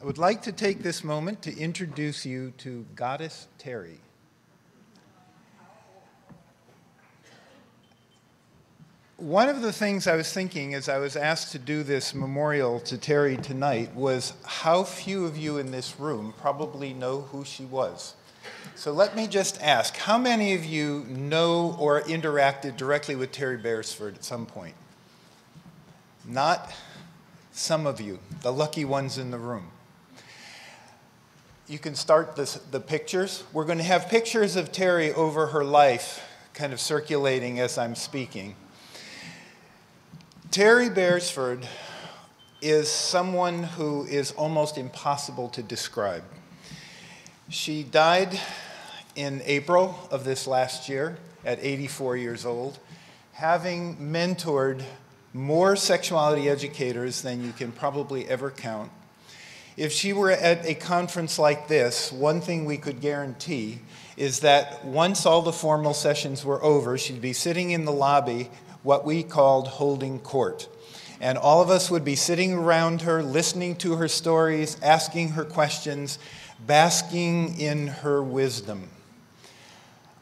I would like to take this moment to introduce you to Goddess Terry. One of the things I was thinking as I was asked to do this memorial to Terry tonight was how few of you in this room probably know who she was. So let me just ask, how many of you know or interacted directly with Terry Beresford at some point? Not some of you, the lucky ones in the room. You can start the pictures. We're going to have pictures of Terry over her life kind of circulating as I'm speaking. Terry Beresford is someone who is almost impossible to describe. She died in April of this last year at 84 years old, having mentored more sexuality educators than you can probably ever count. If she were at a conference like this, one thing we could guarantee is that once all the formal sessions were over, she'd be sitting in the lobby, what we called holding court. And all of us would be sitting around her, listening to her stories, asking her questions, basking in her wisdom.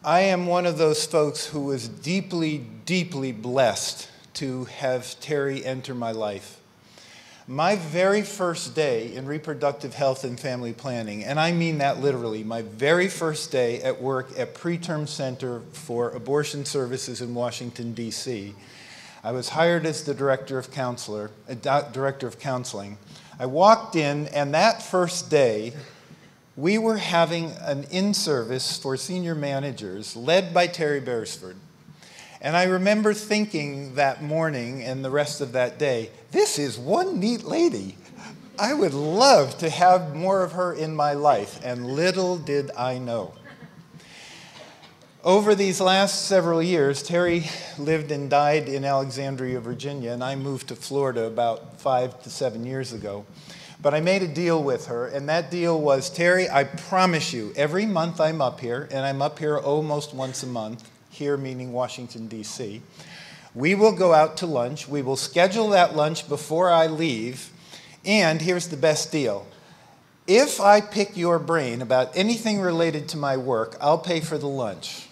I am one of those folks who was deeply, deeply blessed to have Terry enter my life. My very first day in reproductive health and family planning, and I mean that literally, my very first day at work at Preterm Center for Abortion Services in Washington, D.C., I was hired as the director of counseling. I walked in, and that first day, we were having an in-service for senior managers led by Terry Beresford. And I remember thinking that morning and the rest of that day, this is one neat lady. I would love to have more of her in my life, and little did I know. Over these last several years, Terry lived and died in Alexandria, Virginia, and I moved to Florida about 5 to 7 years ago. But I made a deal with her, and that deal was, Terry, I promise you, every month I'm up here, and I'm up here almost once a month, here meaning Washington, D.C. We will go out to lunch. We will schedule that lunch before I leave. And here's the best deal. If I pick your brain about anything related to my work, I'll pay for the lunch.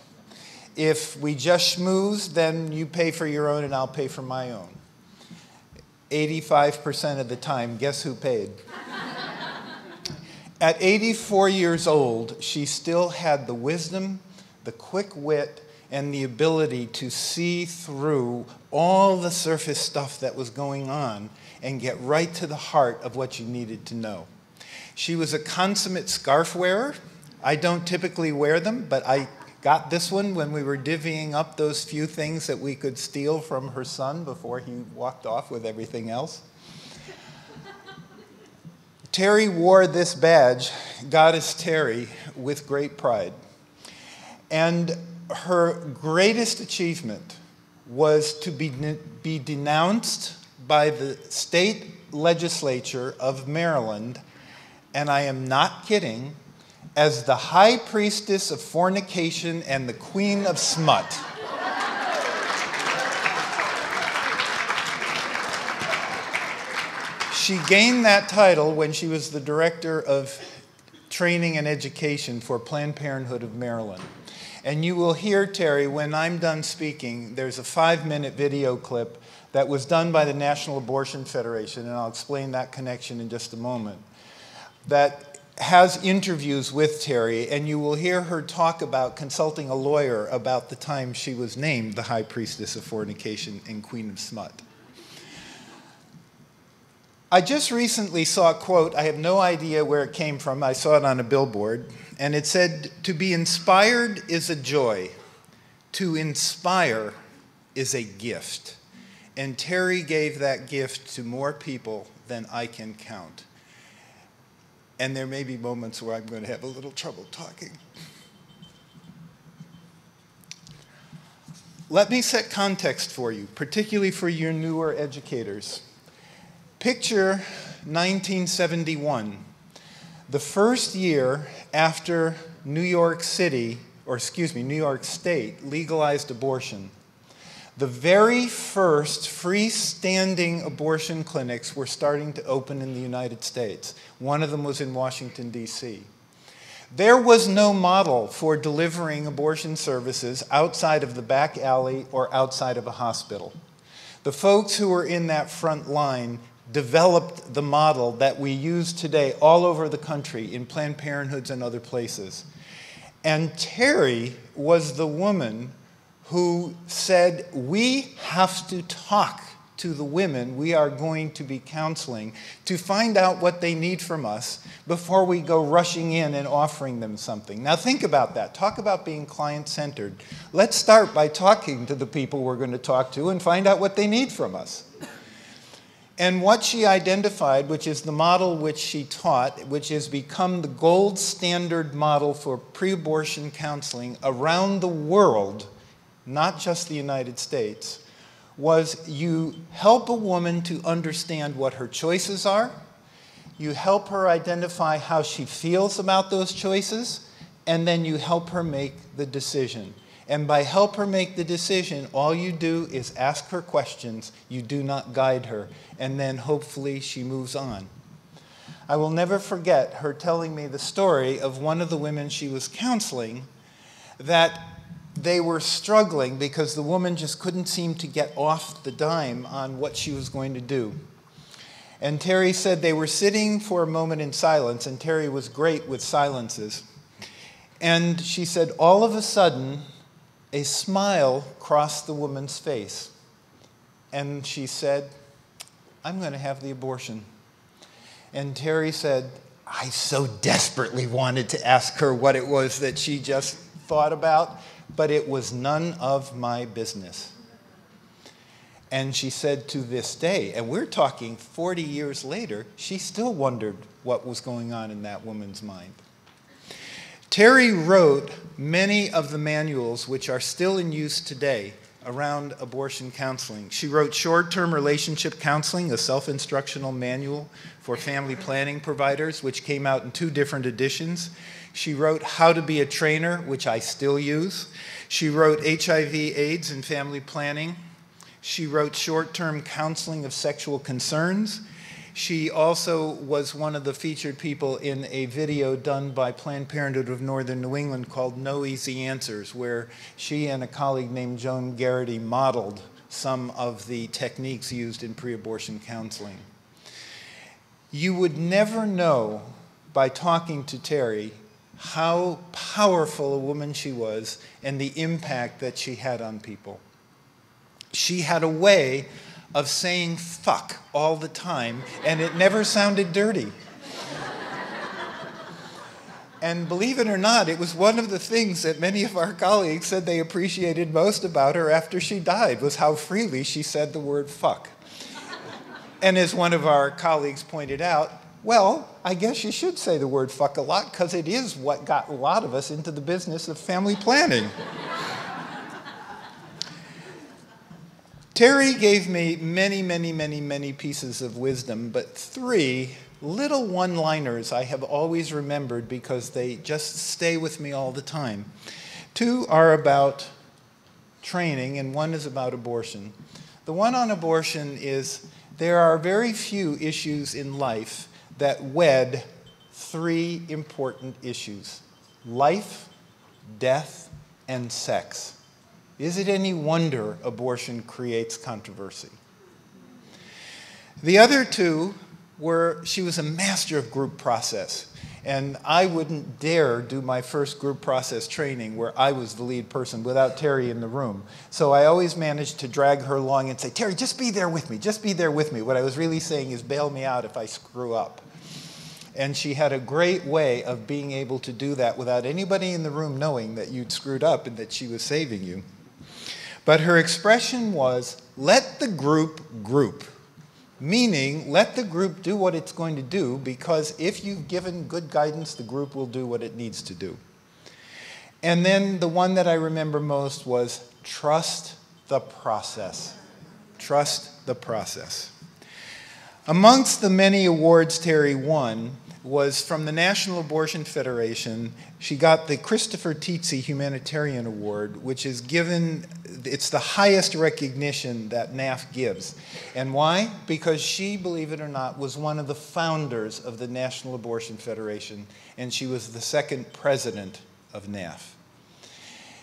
If we just schmooze, then you pay for your own and I'll pay for my own. 85% of the time, guess who paid? At 84 years old, she still had the wisdom, the quick wit, and the ability to see through all the surface stuff that was going on and get right to the heart of what you needed to know. She was a consummate scarf wearer. I don't typically wear them, but I got this one when we were divvying up those few things that we could steal from her son before he walked off with everything else. Terry wore this badge, Goddess Terry, with great pride. And her greatest achievement was to be denounced by the state legislature of Maryland, and I am not kidding, as the high priestess of fornication and the queen of smut. She gained that title when she was the director of training and education for Planned Parenthood of Maryland. And you will hear, Terry, when I'm done speaking, there's a 5-minute video clip that was done by the National Abortion Federation, and I'll explain that connection in just a moment, that has interviews with Terry, and you will hear her talk about consulting a lawyer about the time she was named the High Priestess of Fornication and Queen of Smut. I just recently saw a quote. I have no idea where it came from. I saw it on a billboard. And it said, "To be inspired is a joy. To inspire is a gift." And Terry gave that gift to more people than I can count. And there may be moments where I'm going to have a little trouble talking. Let me set context for you, particularly for your newer educators. Picture 1971, the first year after New York State legalized abortion. The very first freestanding abortion clinics were starting to open in the United States. One of them was in Washington, D.C. There was no model for delivering abortion services outside of the back alley or outside of a hospital. The folks who were in that front line developed the model that we use today all over the country in Planned Parenthoods and other places. And Terry was the woman who said, we have to talk to the women we are going to be counseling to find out what they need from us before we go rushing in and offering them something. Now think about that. Talk about being client-centered. Let's start by talking to the people we're going to talk to and find out what they need from us. And what she identified, which is the model which she taught, which has become the gold standard model for pre-abortion counseling around the world, not just the United States, was you help a woman to understand what her choices are, you help her identify how she feels about those choices, and then you help her make the decision. And by help her make the decision, all you do is ask her questions, you do not guide her, and then hopefully she moves on. I will never forget her telling me the story of one of the women she was counseling that they were struggling because the woman just couldn't seem to get off the dime on what she was going to do. And Terry said they were sitting for a moment in silence, and Terry was great with silences. And she said, all of a sudden, a smile crossed the woman's face. And she said, I'm going to have the abortion. And Terry said, I so desperately wanted to ask her what it was that she just thought about, but it was none of my business. And she said to this day, and we're talking 40 years later, she still wondered what was going on in that woman's mind. Terry wrote many of the manuals which are still in use today around abortion counseling. She wrote Short-Term Relationship Counseling, a self-instructional manual for family planning providers, which came out in 2 different editions. She wrote How to Be a Trainer, which I still use. She wrote HIV/AIDS and Family Planning. She wrote Short-Term Counseling of Sexual Concerns. She also was one of the featured people in a video done by Planned Parenthood of Northern New England called No Easy Answers, where she and a colleague named Joan Garrity modeled some of the techniques used in pre-abortion counseling. You would never know by talking to Terry how powerful a woman she was and the impact that she had on people. She had a way of saying fuck all the time, and it never sounded dirty. And believe it or not, it was one of the things that many of our colleagues said they appreciated most about her after she died, was how freely she said the word fuck. And as one of our colleagues pointed out, well, I guess you should say the word fuck a lot, because it is what got a lot of us into the business of family planning. Terry gave me many pieces of wisdom, but 3 little one-liners I have always remembered because they just stay with me all the time. 2 are about training, and 1 is about abortion. The one on abortion is there are very few issues in life that wed 3 important issues: life, death, and sex. Is it any wonder abortion creates controversy? The other 2 were, she was a master of group process. And I wouldn't dare do my first group process training where I was the lead person without Terry in the room. So I always managed to drag her along and say, Terry, just be there with me, just be there with me. What I was really saying is bail me out if I screw up. And she had a great way of being able to do that without anybody in the room knowing that you'd screwed up and that she was saving you. But her expression was, let the group group, meaning let the group do what it's going to do, because if you've given good guidance, the group will do what it needs to do. And then the one that I remember most was trust the process. Trust the process. Amongst the many awards Terry won was from the National Abortion Federation. She got the Christopher Tietze Humanitarian Award, which is given, it's the highest recognition that NAF gives. And why? Because she, believe it or not, was one of the founders of the National Abortion Federation, and she was the second president of NAF.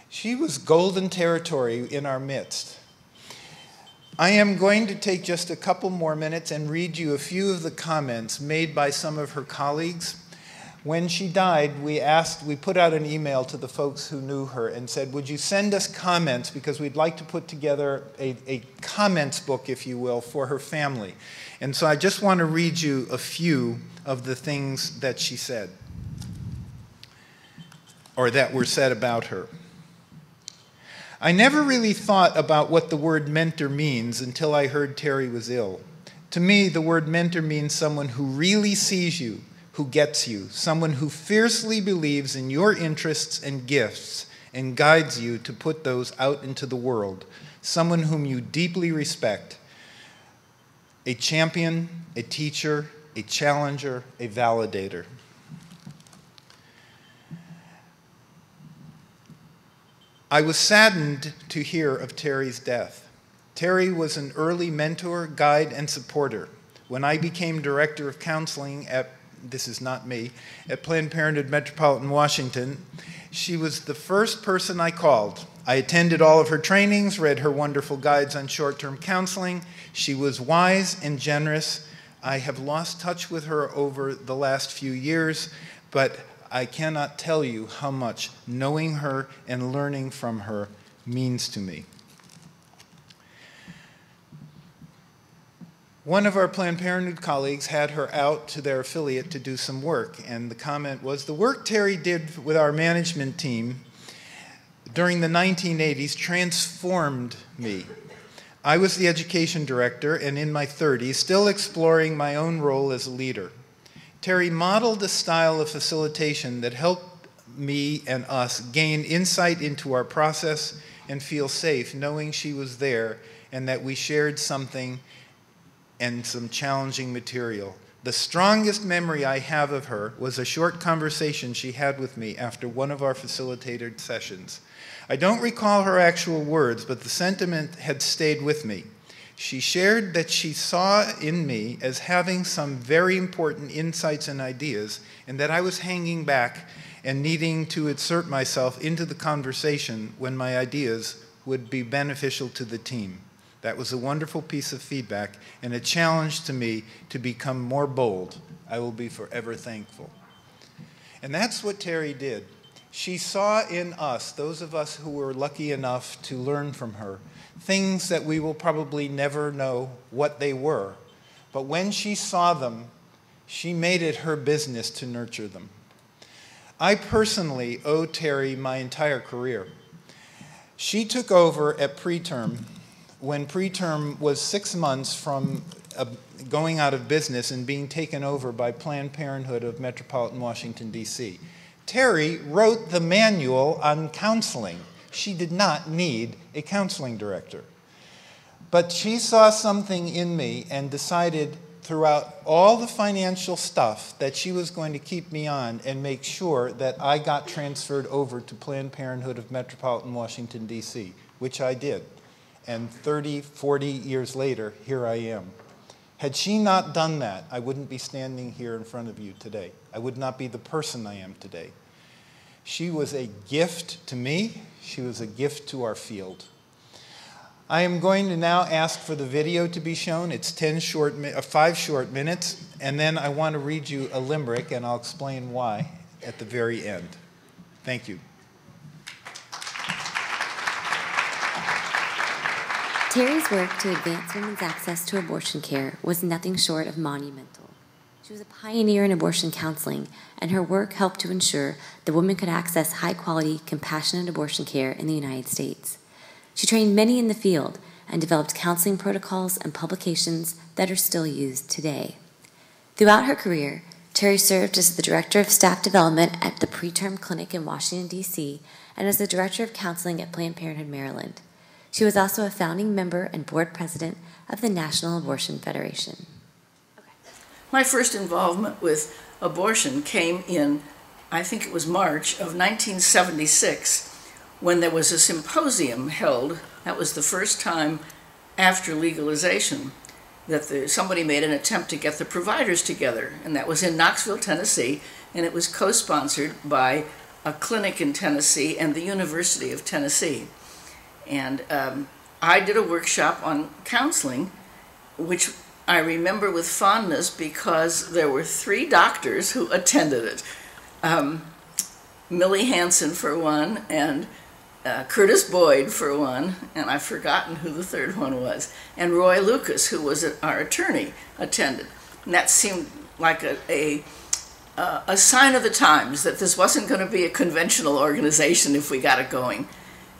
She was golden territory in our midst. I am going to take just a couple more minutes and read you a few of the comments made by some of her colleagues. When she died, we put out an email to the folks who knew her and said, would you send us comments, because we'd like to put together a comments book, if you will, for her family. And so I just want to read you a few of the things that she said, or that were said about her. I never really thought about what the word mentor means until I heard Terry was ill. To me, the word mentor means someone who really sees you, who gets you, someone who fiercely believes in your interests and gifts and guides you to put those out into the world, someone whom you deeply respect, a champion, a teacher, a challenger, a validator. I was saddened to hear of Terry's death. Terry was an early mentor, guide, and supporter. When I became director of counseling at, this is not me, at Planned Parenthood Metropolitan Washington, she was the first person I called. I attended all of her trainings, read her wonderful guides on short-term counseling. She was wise and generous. I have lost touch with her over the last few years, but I cannot tell you how much knowing her and learning from her means to me. One of our Planned Parenthood colleagues had her out to their affiliate to do some work, and the comment was, the work Terry did with our management team during the 1980s transformed me. I was the education director and in my 30s, still exploring my own role as a leader. Terry modeled a style of facilitation that helped me and us gain insight into our process and feel safe knowing she was there and that we shared something and some challenging material. The strongest memory I have of her was a short conversation she had with me after one of our facilitated sessions. I don't recall her actual words, but the sentiment had stayed with me. She shared that she saw in me as having some very important insights and ideas, and that I was hanging back and needing to insert myself into the conversation when my ideas would be beneficial to the team. That was a wonderful piece of feedback and a challenge to me to become more bold. I will be forever thankful. And that's what Terry did. She saw in us, those of us who were lucky enough to learn from her, things that we will probably never know what they were. But when she saw them, she made it her business to nurture them. I personally owe Terry my entire career. She took over at Preterm when Preterm was 6 months from going out of business and being taken over by Planned Parenthood of Metropolitan Washington, D.C. Terry wrote the manual on counseling. She did not need a counseling director. But she saw something in me and decided throughout all the financial stuff that she was going to keep me on and make sure that I got transferred over to Planned Parenthood of Metropolitan Washington, D.C., which I did. And 30, 40 years later, here I am. Had she not done that, I wouldn't be standing here in front of you today. I would not be the person I am today. She was a gift to me. She was a gift to our field. I am going to now ask for the video to be shown. It's 5 short minutes, and then I want to read you a limerick, and I'll explain why at the very end. Thank you. Terry's work to advance women's access to abortion care was nothing short of monumental. She was a pioneer in abortion counseling, and her work helped to ensure that women could access high-quality, compassionate abortion care in the United States. She trained many in the field and developed counseling protocols and publications that are still used today. Throughout her career, Terry served as the Director of Staff Development at the Preterm Clinic in Washington, D.C., and as the Director of Counseling at Planned Parenthood, Maryland. She was also a founding member and board president of the National Abortion Federation. My first involvement with abortion came in, I think it was March of 1976, when there was a symposium held. That was the first time after legalization that somebody made an attempt to get the providers together, and that was in Knoxville, Tennessee, and it was co-sponsored by a clinic in Tennessee and the University of Tennessee. And I did a workshop on counseling, which I remember with fondness because there were 3 doctors who attended it. Millie Hansen for one, and Curtis Boyd for one, and I've forgotten who the third one was, and Roy Lucas, who was our attorney, attended. And that seemed like a sign of the times that this wasn't going to be a conventional organization if we got it going.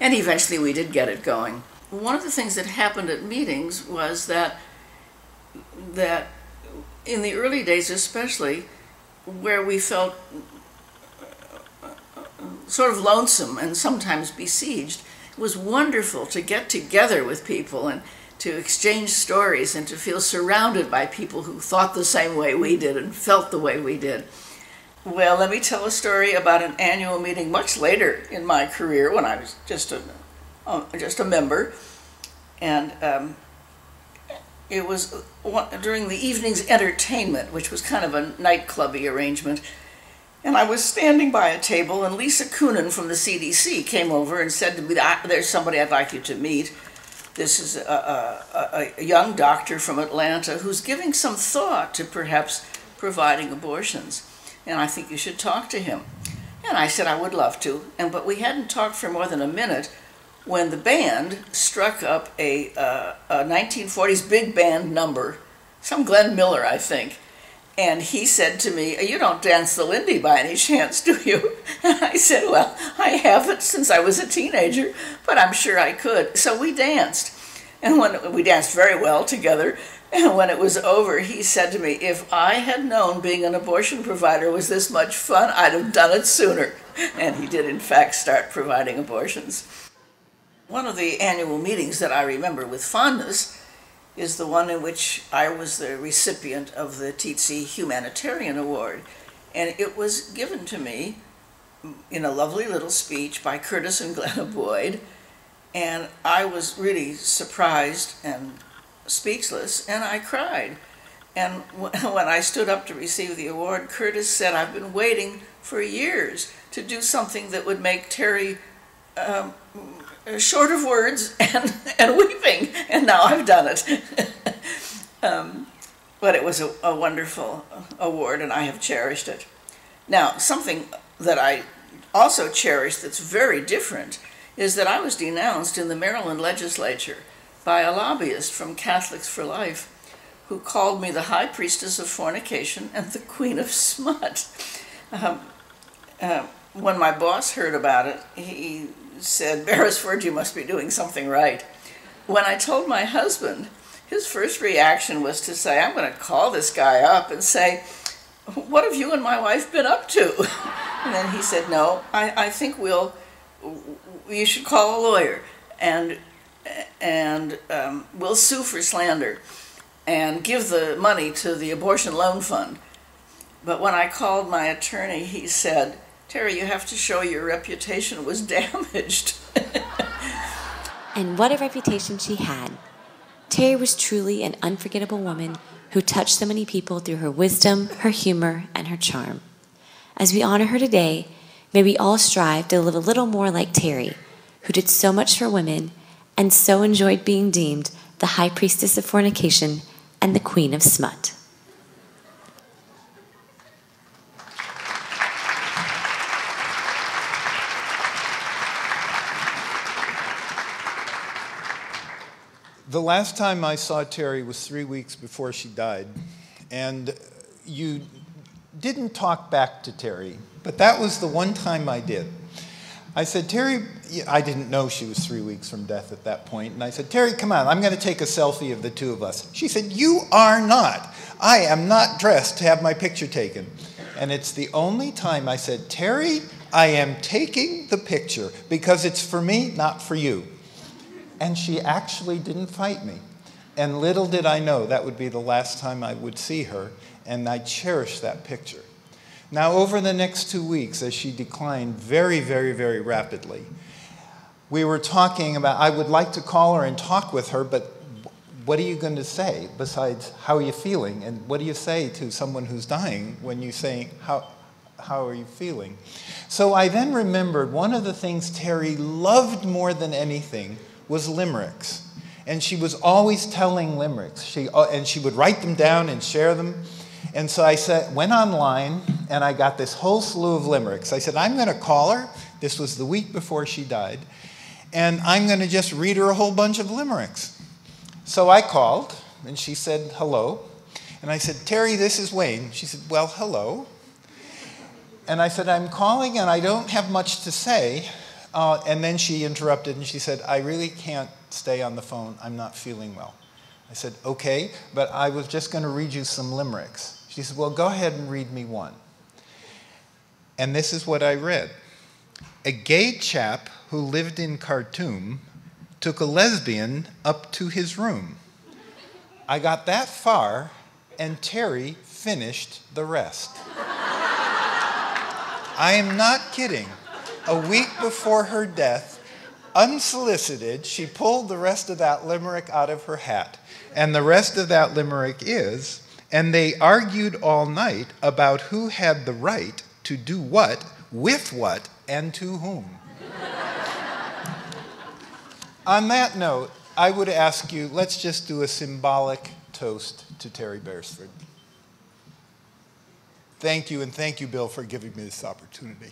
And eventually we did get it going. One of the things that happened at meetings was that in the early days especially, where we felt sort of lonesome and sometimes besieged, it was wonderful to get together with people and to exchange stories and to feel surrounded by people who thought the same way we did and felt the way we did. Well, let me tell a story about an annual meeting much later in my career when I was just a member. And it was during the evening's entertainment, which was kind of a nightclubby arrangement. And I was standing by a table, and Lisa Coonan from the CDC came over and said to me, "There's somebody I'd like you to meet. This is a young doctor from Atlanta who's giving some thought to perhaps providing abortions, and I think you should talk to him." And I said I would love to, but we hadn't talked for more than a minute when the band struck up a 1940s big band number, some Glenn Miller, I think. And he said to me, "You don't dance the Lindy by any chance, do you?" And I said, "Well, I haven't since I was a teenager, but I'm sure I could." So we danced, and when we danced very well together. And when it was over, he said to me, "If I had known being an abortion provider was this much fun, I'd have done it sooner." And he did, in fact, start providing abortions. One of the annual meetings that I remember with fondness is the one in which I was the recipient of the Tietze Humanitarian Award. And it was given to me in a lovely little speech by Curtis and Glenna Boyd. And I was really surprised and speechless, and I cried. And when I stood up to receive the award, Curtis said, "I've been waiting for years to do something that would make Terry short of words and weeping, and now I've done it." But it was a wonderful award, and I have cherished it. Now, something that I also cherish that's very different is that I was denounced in the Maryland legislature by a lobbyist from Catholics for Life who called me the high priestess of fornication and the queen of smut. When my boss heard about it, he said, "Beresford, you must be doing something right." When I told my husband, his first reaction was to say, "I'm going to call this guy up and say, what have you and my wife been up to?" And then he said, "No, I think you should call a lawyer, and we'll sue for slander and give the money to the abortion loan fund." But when I called my attorney, he said, "Terry, you have to show your reputation was damaged." And what a reputation she had. Terry was truly an unforgettable woman who touched so many people through her wisdom, her humor, and her charm. As we honor her today, may we all strive to live a little more like Terry, who did so much for women and so enjoyed being deemed the high priestess of fornication and the queen of smut. The last time I saw Terry was 3 weeks before she died, and you didn't talk back to Terry, but that was the one time I did. I said, "Terry," I didn't know she was 3 weeks from death at that point, and I said, "Terry, come on, I'm going to take a selfie of the two of us." She said, "You are not. I am not dressed to have my picture taken." And it's the only time I said, "Terry, I am taking the picture because it's for me, not for you." And she actually didn't fight me. And little did I know that would be the last time I would see her, and I cherish that picture. Now, over the next 2 weeks, as she declined very, very, very rapidly, we were talking about, I would like to call her and talk with her, but what are you going to say besides, how are you feeling? And what do you say to someone who's dying when you say, how are you feeling? So I then remembered one of the things Terry loved more than anything was limericks. And she was always telling limericks. And she would write them down and share them. And so I went online, and I got this whole slew of limericks. I said, I'm going to call her. This was the week before she died. And I'm going to just read her a whole bunch of limericks. So I called, and she said, hello. And I said, Terry, this is Wayne. She said, well, hello. And I said, I'm calling, and I don't have much to say. And then she interrupted, and she said, I really can't stay on the phone. I'm not feeling well. I said, okay, but I was just going to read you some limericks. She said, well, go ahead and read me one. And this is what I read. A gay chap who lived in Khartoum took a lesbian up to his room. I got that far, and Terry finished the rest. I am not kidding. A week before her death, unsolicited, she pulled the rest of that limerick out of her hat. And the rest of that limerick is, and they argued all night about who had the right to do what, with what, and to whom. On that note, I would ask you, let's just do a symbolic toast to Terry Beresford. Thank you, and thank you, Bill, for giving me this opportunity.